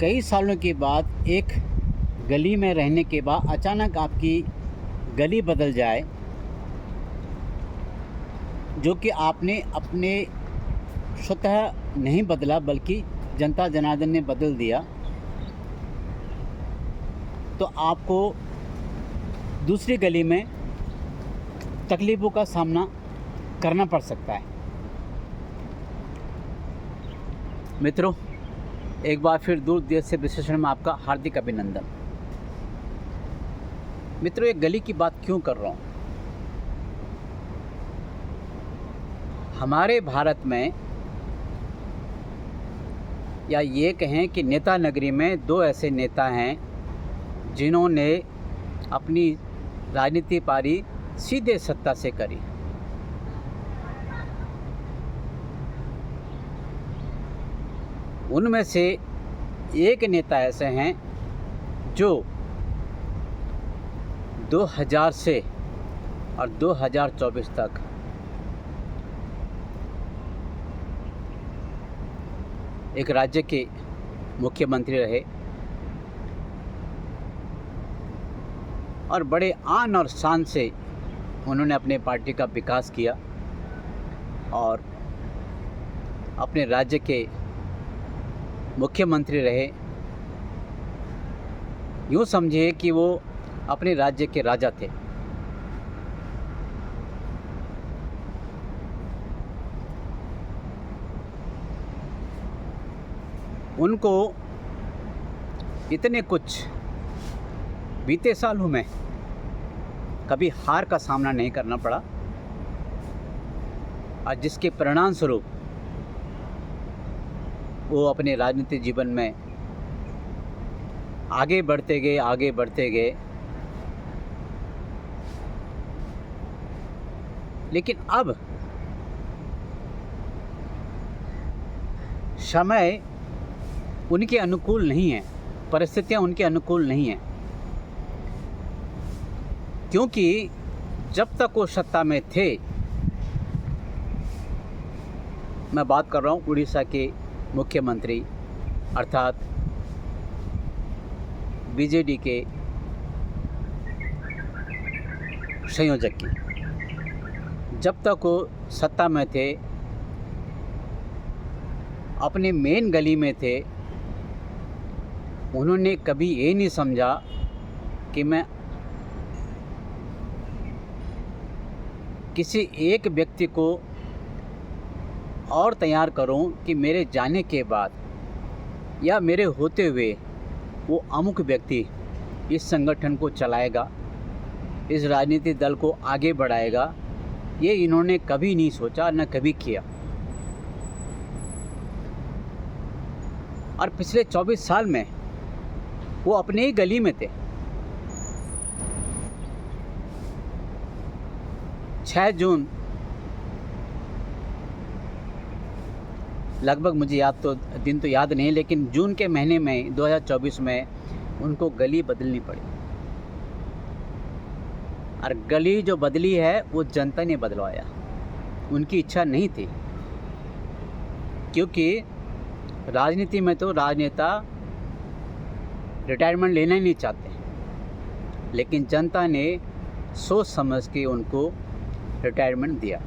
कई सालों के बाद एक गली में रहने के बाद अचानक आपकी गली बदल जाए, जो कि आपने अपने स्वतः नहीं बदला बल्कि जनता जनार्दन ने बदल दिया, तो आपको दूसरी गली में तकलीफ़ों का सामना करना पड़ सकता है। मित्रों, एक बार फिर दूर देश से विश्लेषण में आपका हार्दिक अभिनंदन। मित्रों, एक गली की बात क्यों कर रहा हूँ? हमारे भारत में, या ये कहें कि नेता नगरी में, दो ऐसे नेता हैं जिन्होंने अपनी राजनीति पारी सीधे सत्ता से करी। उनमें से एक नेता ऐसे हैं जो 2000 से और 2024 तक एक राज्य के मुख्यमंत्री रहे और बड़े आन और शान से उन्होंने अपने पार्टी का विकास किया और अपने राज्य के मुख्यमंत्री रहे। यूँ समझिए कि वो अपने राज्य के राजा थे। उनको इतने कुछ बीते सालों में कभी हार का सामना नहीं करना पड़ा और जिसके परिणाम स्वरूप वो अपने राजनीतिक जीवन में आगे बढ़ते गए। लेकिन अब समय उनके अनुकूल नहीं है, परिस्थितियां उनके अनुकूल नहीं हैं, क्योंकि जब तक वो सत्ता में थे, मैं बात कर रहा हूँ उड़ीसा के मुख्यमंत्री अर्थात बीजेडी के संयोजक की, जब तक वो सत्ता में थे, अपने मेन गली में थे, उन्होंने कभी ये नहीं समझा कि मैं किसी एक व्यक्ति को और तैयार करूं कि मेरे जाने के बाद या मेरे होते हुए वो अमुक व्यक्ति इस संगठन को चलाएगा, इस राजनीतिक दल को आगे बढ़ाएगा। ये इन्होंने कभी नहीं सोचा, न कभी किया। और पिछले 24 साल में वो अपने ही गली में थे। 6 जून लगभग, मुझे दिन तो याद नहीं, लेकिन जून के महीने में 2024 में उनको गली बदलनी पड़ी। और गली जो बदली है वो जनता ने बदलवाया, उनकी इच्छा नहीं थी। क्योंकि राजनीति में तो राजनेता रिटायरमेंट लेना ही नहीं चाहते, लेकिन जनता ने सोच समझ के उनको रिटायरमेंट दिया।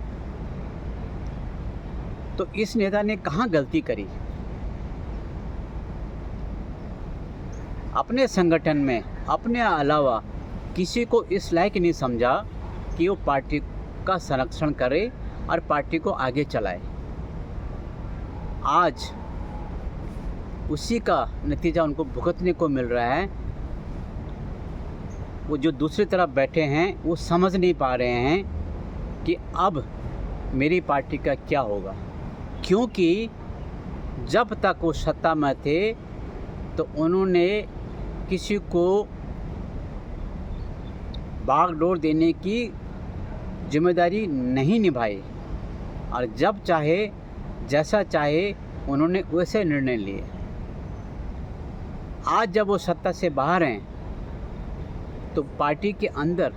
तो इस नेता ने कहाँ गलती करी? अपने संगठन में अपने अलावा किसी को इस लायक नहीं समझा कि वो पार्टी का संरक्षण करे और पार्टी को आगे चलाए। आज उसी का नतीजा उनको भुगतने को मिल रहा है। वो जो दूसरी तरफ बैठे हैं वो समझ नहीं पा रहे हैं कि अब मेरी पार्टी का क्या होगा, क्योंकि जब तक वो सत्ता में थे तो उन्होंने किसी को बागडोर देने की जिम्मेदारी नहीं निभाई और जब चाहे जैसा चाहे उन्होंने वैसे निर्णय लिए। आज जब वो सत्ता से बाहर हैं तो पार्टी के अंदर,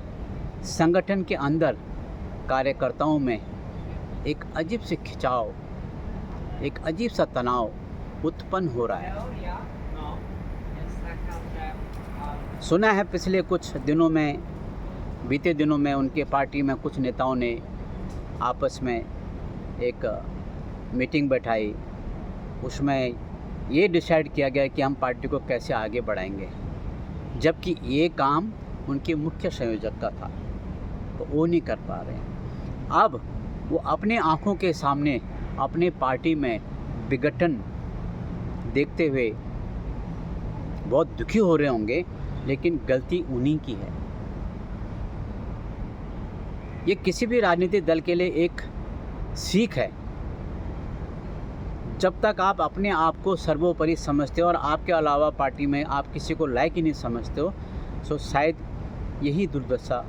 संगठन के अंदर कार्यकर्ताओं में एक अजीब सी खिंचाव, एक अजीब सा तनाव उत्पन्न हो रहा है। सुना है पिछले कुछ दिनों में, बीते दिनों में उनके पार्टी में कुछ नेताओं ने आपस में एक मीटिंग बैठाई। उसमें ये डिसाइड किया गया कि हम पार्टी को कैसे आगे बढ़ाएंगे, जबकि ये काम उनके मुख्य संयोजक का था, तो वो नहीं कर पा रहे हैं। अब वो अपने आँखों के सामने अपने पार्टी में विघटन देखते हुए बहुत दुखी हो रहे होंगे, लेकिन गलती उन्हीं की है। ये किसी भी राजनीतिक दल के लिए एक सीख है। जब तक आप अपने आप को सर्वोपरि समझते हो और आपके अलावा पार्टी में आप किसी को लायक ही नहीं समझते हो, तो शायद यही दुर्दशा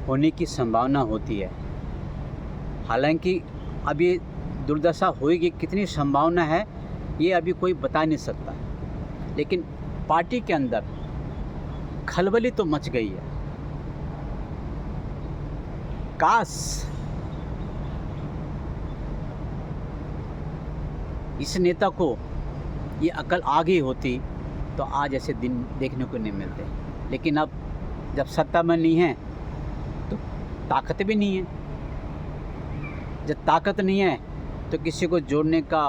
होने की संभावना होती है। हालांकि अब ये दुर्दशा होएगी, कितनी संभावना है ये अभी कोई बता नहीं सकता, लेकिन पार्टी के अंदर खलबली तो मच गई है। काश इस नेता को ये अकल आ गई होती तो आज ऐसे दिन देखने को नहीं मिलते, लेकिन अब जब सत्ता में नहीं है तो ताकत भी नहीं है। जब ताकत नहीं है तो किसी को जोड़ने का,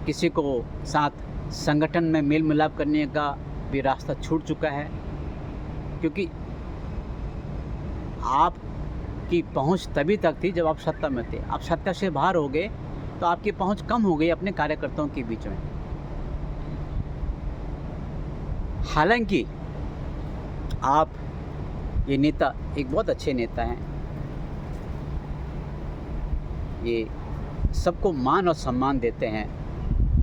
किसी को साथ संगठन में मेल मिलाप करने का भी रास्ता छूट चुका है, क्योंकि आपकी पहुंच तभी तक थी जब आप सत्ता में थे। आप सत्ता से बाहर हो गए तो आपकी पहुंच कम हो गई अपने कार्यकर्ताओं के बीच में। हालांकि आप ये नेता एक बहुत अच्छे नेता हैं, ये सबको मान और सम्मान देते हैं,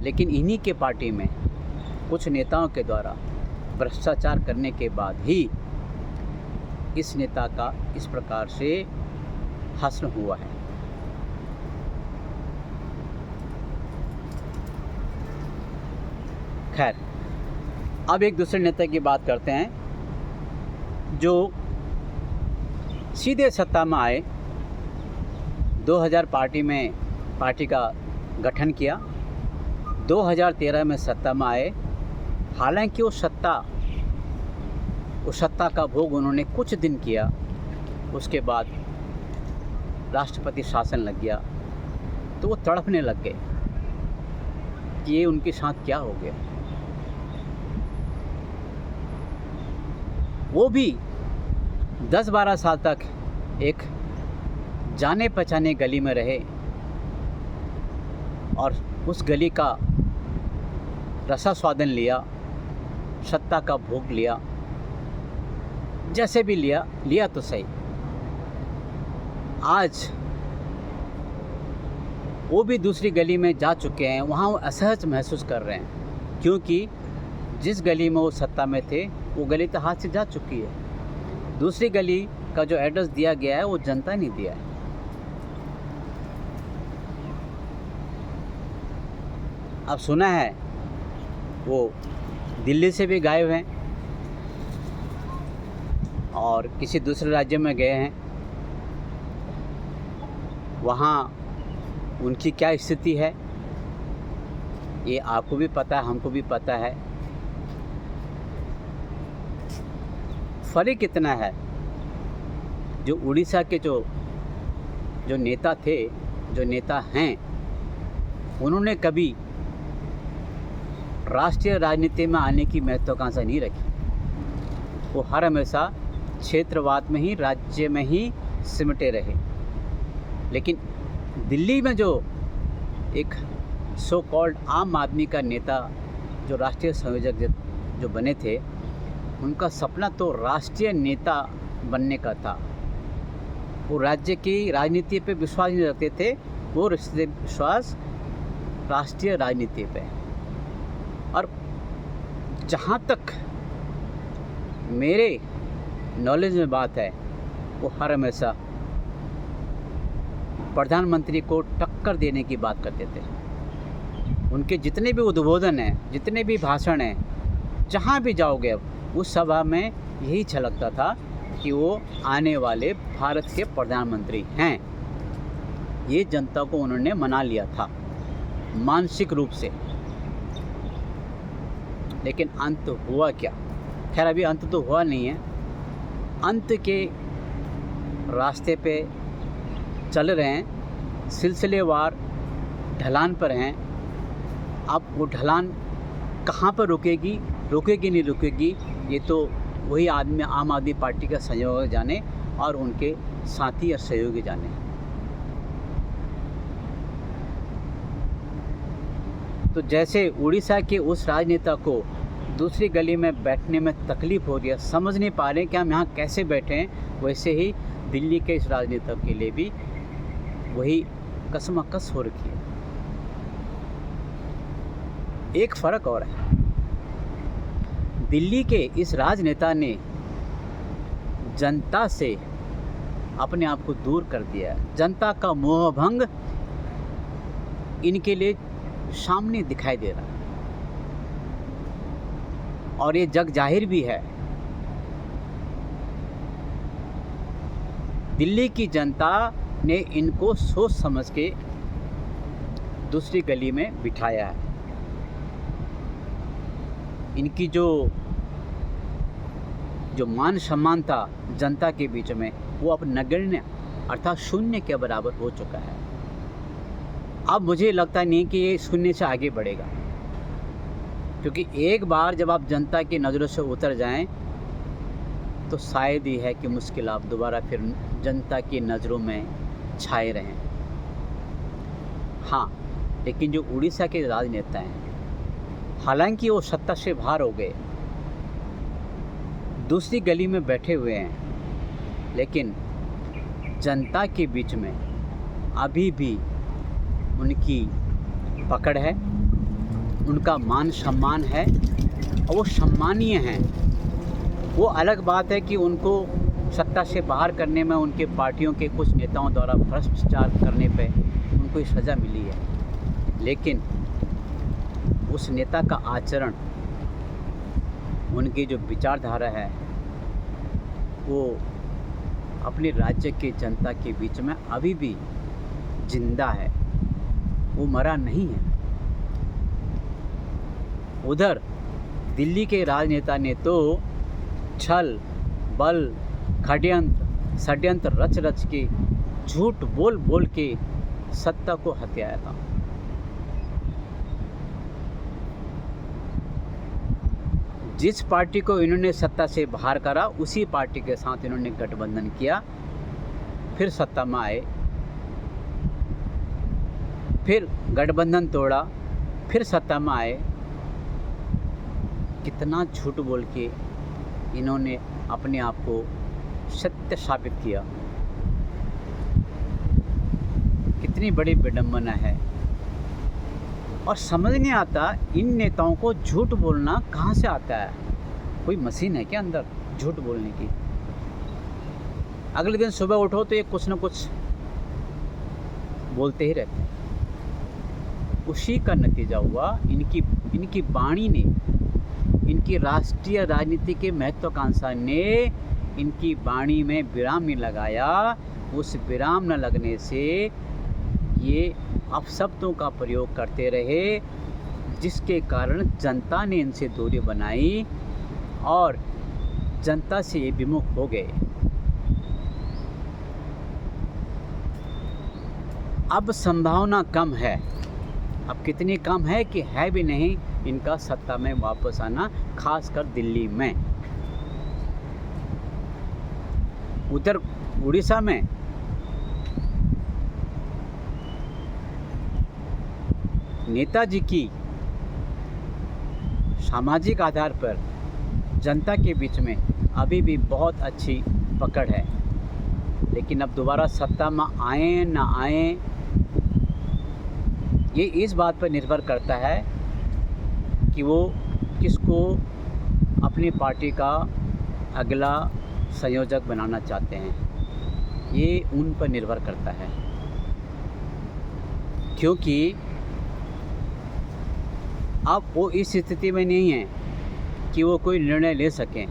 लेकिन इन्हीं के पार्टी में कुछ नेताओं के द्वारा भ्रष्टाचार करने के बाद ही इस नेता का इस प्रकार से हश्र हुआ है। खैर, अब एक दूसरे नेता की बात करते हैं जो सीधे सत्ता में आए। 2000 पार्टी का गठन किया, 2013 में सत्ता में आए। हालांकि उस सत्ता का भोग उन्होंने कुछ दिन किया, उसके बाद राष्ट्रपति शासन लग गया तो वो तड़पने लग गए कि ये उनके साथ क्या हो गया। वो भी 10-12 साल तक एक जाने पहचाने गली में रहे और उस गली का रसास्वादन लिया, सत्ता का भोग लिया, जैसे भी लिया तो सही। आज वो भी दूसरी गली में जा चुके हैं, वहाँ वो असहज महसूस कर रहे हैं, क्योंकि जिस गली में वो सत्ता में थे वो गली तो हाथ से जा चुकी है। दूसरी गली का जो एड्रेस दिया गया है वो जनता ने दिया है। अब सुना है वो दिल्ली से भी गायब हैं और किसी दूसरे राज्य में गए हैं। वहाँ उनकी क्या स्थिति है ये आपको भी पता है, हमको भी पता है। फर्क इतना है, जो उड़ीसा के जो नेता थे, जो नेता हैं, उन्होंने कभी राष्ट्रीय राजनीति में आने की महत्वाकांक्षा नहीं रखी। वो हर हमेशा क्षेत्रवाद में ही, राज्य में ही सिमटे रहे। लेकिन दिल्ली में जो एक सो कॉल्ड आम आदमी का नेता, जो राष्ट्रीय संयोजक जो बने थे, उनका सपना तो राष्ट्रीय नेता बनने का था। वो राज्य की राजनीति पे विश्वास नहीं रखते थे, वो विश्वास राष्ट्रीय राजनीति पे। और जहाँ तक मेरे नॉलेज में बात है, वो हर हमेशा प्रधानमंत्री को टक्कर देने की बात करते थे। उनके जितने भी उद्बोधन हैं, जितने भी भाषण हैं, जहाँ भी जाओगे उस सभा में यही झलकता था कि वो आने वाले भारत के प्रधानमंत्री हैं। ये जनता को उन्होंने मना लिया था मानसिक रूप से। लेकिन अंत हुआ क्या? खैर अभी अंत तो हुआ नहीं है, अंत के रास्ते पे चल रहे हैं, सिलसिलेवार ढलान पर हैं। अब वो ढलान कहाँ पर रुकेगी नहीं रुकेगी, ये तो वही आम आदमी पार्टी का सहयोगी जाने और उनके साथी और सहयोगी जाने। तो जैसे उड़ीसा के उस राजनेता को दूसरी गली में बैठने में तकलीफ़ हो रही है, समझ नहीं पा रहे कि हम यहाँ कैसे बैठें, वैसे ही दिल्ली के इस राजनेता के लिए भी वही कशमकश हो रखी है। एक फ़र्क और है, दिल्ली के इस राजनेता ने जनता से अपने आप को दूर कर दिया है। जनता का मोहभंग इनके लिए सामने दिखाई दे रहा है और ये जग जाहिर भी है। दिल्ली की जनता ने इनको सोच समझ के दूसरी गली में बिठाया है। इनकी जो मान सम्मान था जनता के बीच में, वो अब नगण्य अर्थात शून्य के बराबर हो चुका है। अब मुझे लगता नहीं कि ये शून्य से आगे बढ़ेगा, क्योंकि एक बार जब आप जनता की नज़रों से उतर जाएं तो शायद ही है कि मुश्किल आप दोबारा फिर जनता की नज़रों में छाए रहें। हाँ, लेकिन जो उड़ीसा के राजनेता हैं, हालांकि वो सत्ता से बाहर हो गए, दूसरी गली में बैठे हुए हैं, लेकिन जनता के बीच में अभी भी उनकी पकड़ है, उनका मान सम्मान है और वो सम्मानीय हैं। वो अलग बात है कि उनको सत्ता से बाहर करने में उनके पार्टियों के कुछ नेताओं द्वारा भ्रष्टाचार करने पे उनको सज़ा मिली है, लेकिन उस नेता का आचरण, उनकी जो विचारधारा है, वो अपने राज्य के जनता के बीच में अभी भी जिंदा है, वो मरा नहीं है। उधर दिल्ली के राजनेता ने तो छल बल षड्यंत्र रच रच के, झूठ बोल बोल के सत्ता को हथियाया था। जिस पार्टी को इन्होंने सत्ता से बाहर करा, उसी पार्टी के साथ इन्होंने गठबंधन किया, फिर सत्ता में आए, फिर गठबंधन तोड़ा, फिर सत्ता में आए। कितना झूठ बोल के इन्होंने अपने आप को सत्य साबित किया, कितनी बड़ी विडंबना है। और समझ नहीं आता इन नेताओं को झूठ बोलना कहाँ से आता है। कोई मशीन है क्या अंदर झूठ बोलने की? अगले दिन सुबह उठो तो ये कुछ ना कुछ बोलते ही रहते हैं। उसी का नतीजा हुआ, इनकी वाणी ने, इनकी राष्ट्रीय राजनीति के महत्वाकांक्षा ने इनकी वाणी में विराम नहीं लगाया। उस विराम न लगने से ये अपशब्दों का प्रयोग करते रहे, जिसके कारण जनता ने इनसे दूरी बनाई और जनता से ये विमुख हो गए। अब संभावना कम है, अब कितनी कम है कि है भी नहीं इनका सत्ता में वापस आना, खासकर दिल्ली में। उधर उड़ीसा में नेताजी की सामाजिक आधार पर जनता के बीच में अभी भी बहुत अच्छी पकड़ है, लेकिन अब दोबारा सत्ता में आए ना आए, ये इस बात पर निर्भर करता है कि वो किसको अपनी पार्टी का अगला संयोजक बनाना चाहते हैं। ये उन पर निर्भर करता है, क्योंकि अब वो इस स्थिति में नहीं है कि वो कोई निर्णय ले सकें।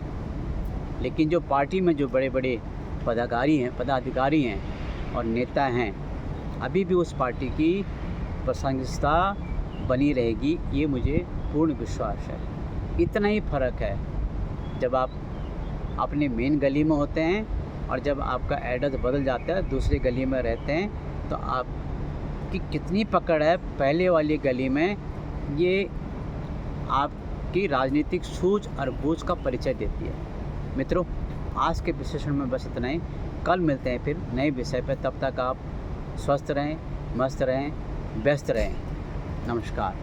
लेकिन जो पार्टी में जो बड़े बड़े पदाधिकारी हैं और नेता हैं, अभी भी उस पार्टी की प्रासंगिकता बनी रहेगी, ये मुझे पूर्ण विश्वास है। इतना ही फ़र्क है जब आप अपनी मेन गली में होते हैं और जब आपका एड्रेस बदल जाता है, दूसरी गली में रहते हैं, तो आपकी कितनी पकड़ है पहले वाली गली में, ये आपकी राजनीतिक सूझ और बूझ का परिचय देती है। मित्रों, आज के विश्लेषण में बस इतना ही। कल मिलते हैं फिर नए विषय पर। तब तक आप स्वस्थ रहें, मस्त रहें, व्यस्त रहें। नमस्कार।